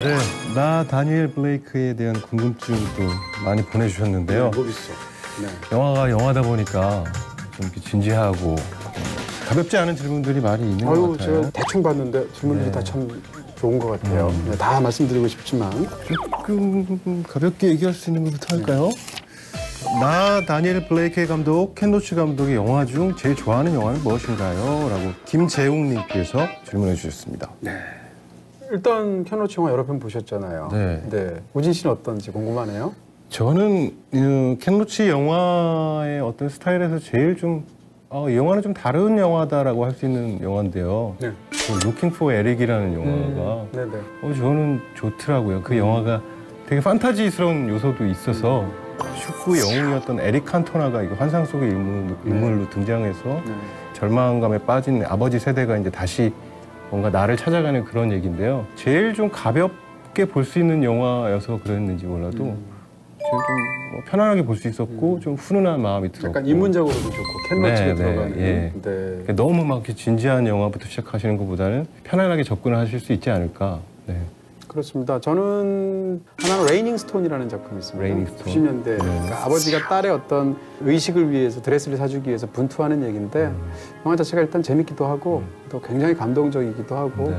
네, 나 다니엘 블레이크에 대한 궁금증도 많이 보내주셨는데요. 뭐 있어? 네. 영화가 영화다 보니까 좀 이렇게 진지하고 가볍지 않은 질문들이 많이 있는 것 같아요. 제가 대충 봤는데 질문들이 네. 다 참 좋은 것 같아요. 네, 다 말씀드리고 싶지만 조금 가볍게 얘기할 수 있는 것부터 할까요? 나 다니엘 블레이크 감독, 켄 로치 감독의 영화 중 제일 좋아하는 영화는 무엇인가요? 라고 김재웅님께서 질문해 주셨습니다. 네. 일단 켄 로치 영화 여러 편 보셨잖아요. 네. 우진 씨는 어떤지 궁금하네요. 저는 켄 로치 영화의 어떤 스타일에서 제일 좀 이 영화는 좀 다른 영화다라고 할 수 있는 영화인데요. 네. Looking for Eric이라는 영화가 네네. 저는 좋더라고요. 그 영화가 되게 판타지스러운 요소도 있어서 축구 영웅이었던 에릭 칸토나가 이거 환상 속의 인물로 등장해서 절망감에 빠진 아버지 세대가 이제 다시 뭔가 나를 찾아가는 그런 얘기인데요. 제일 좀 가볍게 볼 수 있는 영화여서 그랬는지 몰라도 제일 좀 편안하게 볼 수 있었고 좀 훈훈한 마음이 들었고 약간 인문적으로도 좋고 켄 로치가 들어가는. 네. 너무 막 이렇게 진지한 영화부터 시작하시는 것보다는 편안하게 접근을 하실 수 있지 않을까. 네. 그렇습니다. 저는 하나는 레이닝 스톤이라는 작품이 있습니다. 레이닝 스톤. 90년대 그러니까 아버지가 딸의 어떤 의식을 위해서 드레스를 사주기 위해서 분투하는 얘기인데 영화 자체가 일단 재밌기도 하고 또 굉장히 감동적이기도 하고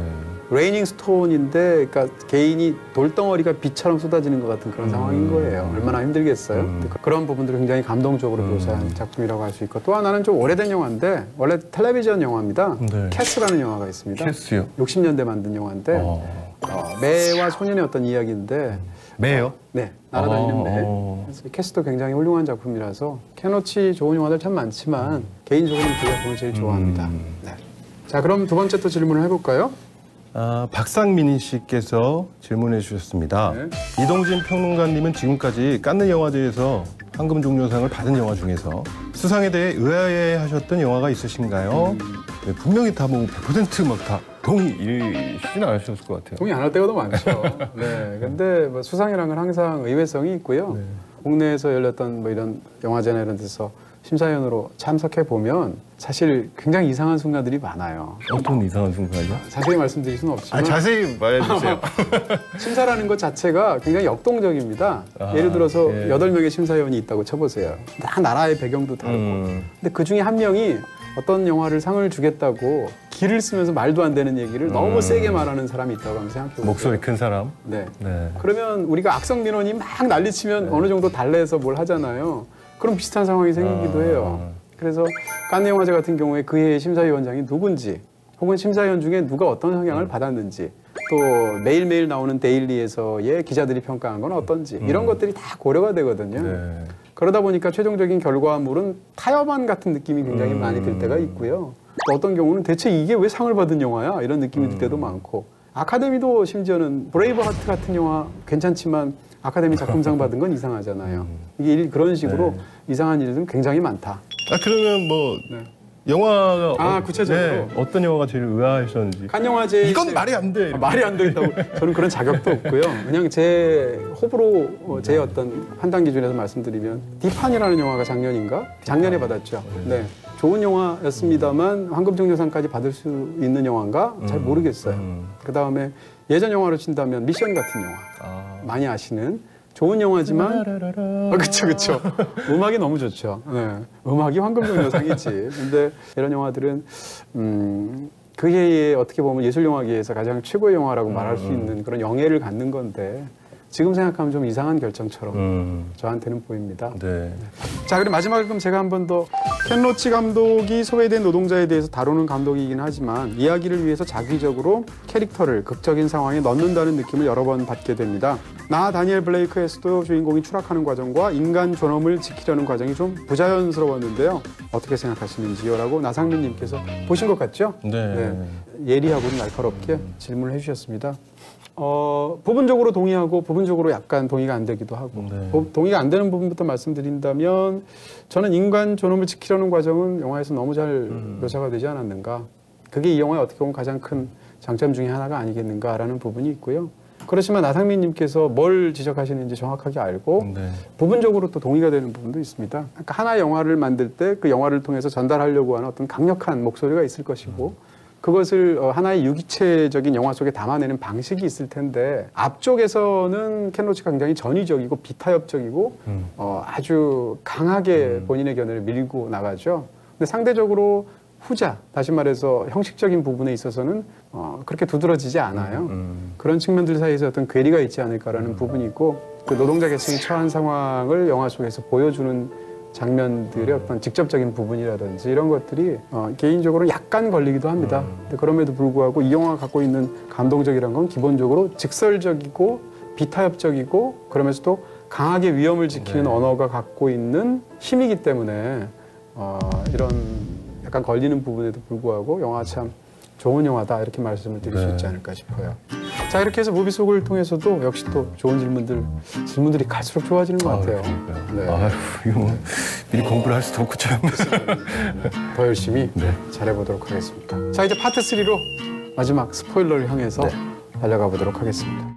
레이닝 스톤인데 그러니까 개인이 돌덩어리가 비처럼 쏟아지는 것 같은 그런 상황인 거예요. 얼마나 힘들겠어요. 그런 부분들을 굉장히 감동적으로 묘사한 작품이라고 할 수 있고 또 하나는 좀 오래된 영화인데 원래 텔레비전 영화입니다. 캐스라는 영화가 있습니다. 캐스요? 60년대 만든 영화인데 매와 소년의 어떤 이야기인데 매요? 네, 날아다니는 매. 그래서 캐스도 굉장히 훌륭한 작품이라서 켄 로치 좋은 영화들 참 많지만 개인적으로는 그 작품을 제일 좋아합니다. 네. 자, 그럼 두 번째 또 질문을 해볼까요? 박상민 씨께서 질문해 주셨습니다. 네. 이동진 평론가님은 지금까지 깐느 영화제에서 황금 종려상을 받은 영화 중에서 수상에 대해 의아해하셨던 영화가 있으신가요? 네, 분명히 다 뭐 100% 막 다 동의이시진 않으셨을 것 같아요. 동의 안 할 때가 더 많죠. 네, 근데 뭐 수상이라는 건 항상 의외성이 있고요. 국내에서 열렸던 뭐 이런 영화제나 이런 데서 심사위원으로 참석해 보면 사실 굉장히 이상한 순간들이 많아요. 어떤 이상한 순간이요? 자세히 말씀드릴 수는 없지만 자세히 말해주세요. 심사라는 것 자체가 굉장히 역동적입니다. 예를 들어서 8명의 심사위원이 있다고 쳐보세요. 다 나라의 배경도 다르고. 근데 그 중에 한 명이 어떤 영화를 상을 주겠다고 기를 쓰면서 말도 안 되는 얘기를 너무 세게 말하는 사람이 있다고 한번 생각해보세요. 목소리 큰 사람? 네. 그러면 우리가 악성 민원이 막 난리치면 어느 정도 달래서 뭘 하잖아요. 그럼 비슷한 상황이 생기기도 해요. 그래서 칸느 영화제 같은 경우에 그 해의 심사위원장이 누군지 혹은 심사위원 중에 누가 어떤 성향을 받았는지 또 매일매일 나오는 데일리에서의 기자들이 평가한 건 어떤지 이런 것들이 다 고려가 되거든요. 그러다 보니까 최종적인 결과물은 타협안 같은 느낌이 굉장히 많이 들 때가 있고요. 또 어떤 경우는 대체 이게 왜 상을 받은 영화야? 이런 느낌이 들 때도 많고 아카데미도 심지어는 브레이브 하트 같은 영화 괜찮지만 아카데미 작품상 받은 건 이상하잖아요. 이게 그런 식으로 이상한 일들은 굉장히 많다. 그러면 뭐 영화가 구체적으로 어떤 영화가 제일 의아하셨는지. 칸 영화제 이건 말이 안 돼. 말이 안 되겠다고 저는 그런 자격도 없고요. 그냥 제 호불호 제 어떤 판단 기준에서 말씀드리면 디판이라는 영화가 작년에 받았죠. 네. 좋은 영화였습니다만 황금종려상까지 받을 수 있는 영화인가 잘 모르겠어요. 그 다음에 예전 영화로 친다면 미션 같은 영화 많이 아시는 좋은 영화지만 그쵸 음악이 너무 좋죠. 네. 음악이 황금종려상이지. 근데 이런 영화들은 그 해에 어떻게 보면 예술영화계에서 가장 최고의 영화라고 말할 수 있는 그런 영예를 갖는 건데 지금 생각하면 좀 이상한 결정처럼 저한테는 보입니다. 네. 자, 그럼 마지막으로 그럼 제가 한 번 더 켄 로치 감독이 소외된 노동자에 대해서 다루는 감독이긴 하지만 이야기를 위해서 자기적으로 캐릭터를 극적인 상황에 넣는다는 느낌을 여러 번 받게 됩니다. 나 다니엘 블레이크에서도 주인공이 추락하는 과정과 인간 존엄을 지키려는 과정이 좀 부자연스러웠는데요. 어떻게 생각하시는지요? 라고 나상민 님께서 보신 것 같죠? 네. 예리하고 날카롭게 질문을 해주셨습니다. 부분적으로 동의하고 부분적으로 약간 동의가 안 되기도 하고 동의가 안 되는 부분부터 말씀드린다면 저는 인간 존엄을 지키려는 과정은 영화에서 너무 잘 묘사가 되지 않았는가. 그게 이 영화의 어떻게 보면 가장 큰 장점 중에 하나가 아니겠는가라는 부분이 있고요. 그렇지만 나상민 님께서 뭘 지적하시는지 정확하게 알고 부분적으로 또 동의가 되는 부분도 있습니다. 그러니까 하나의 영화를 만들 때 그 영화를 통해서 전달하려고 하는 어떤 강력한 목소리가 있을 것이고 그것을 하나의 유기체적인 영화 속에 담아내는 방식이 있을 텐데 앞쪽에서는 켄 로치가 굉장히 전위적이고 비타협적이고 아주 강하게 본인의 견해를 밀고 나가죠. 근데 상대적으로 후자, 다시 말해서 형식적인 부분에 있어서는 그렇게 두드러지지 않아요. 그런 측면들 사이에서 어떤 괴리가 있지 않을까라는 부분이 있고 그 노동자 계층이 처한 상황을 영화 속에서 보여주는 장면들의 어떤 직접적인 부분이라든지 이런 것들이 개인적으로 약간 걸리기도 합니다. 근데 그럼에도 불구하고 이 영화가 갖고 있는 감동적이라는 건 기본적으로 직설적이고 비타협적이고 그러면서도 강하게 위험을 지키는 언어가 갖고 있는 힘이기 때문에 이런 약간 걸리는 부분에도 불구하고 영화 참 좋은 영화다 이렇게 말씀을 드릴 수 있지 않을까 싶어요. 자, 이렇게 해서 무비 속을 통해서도 역시 또 좋은 질문들이 갈수록 좋아지는 것 같아요. 네. 아유, 이거 미리 공부를 할 수도 없고 참. 더 열심히 잘해보도록 하겠습니다. 자, 이제 파트 3로 마지막 스포일러를 향해서 달려가 보도록 하겠습니다.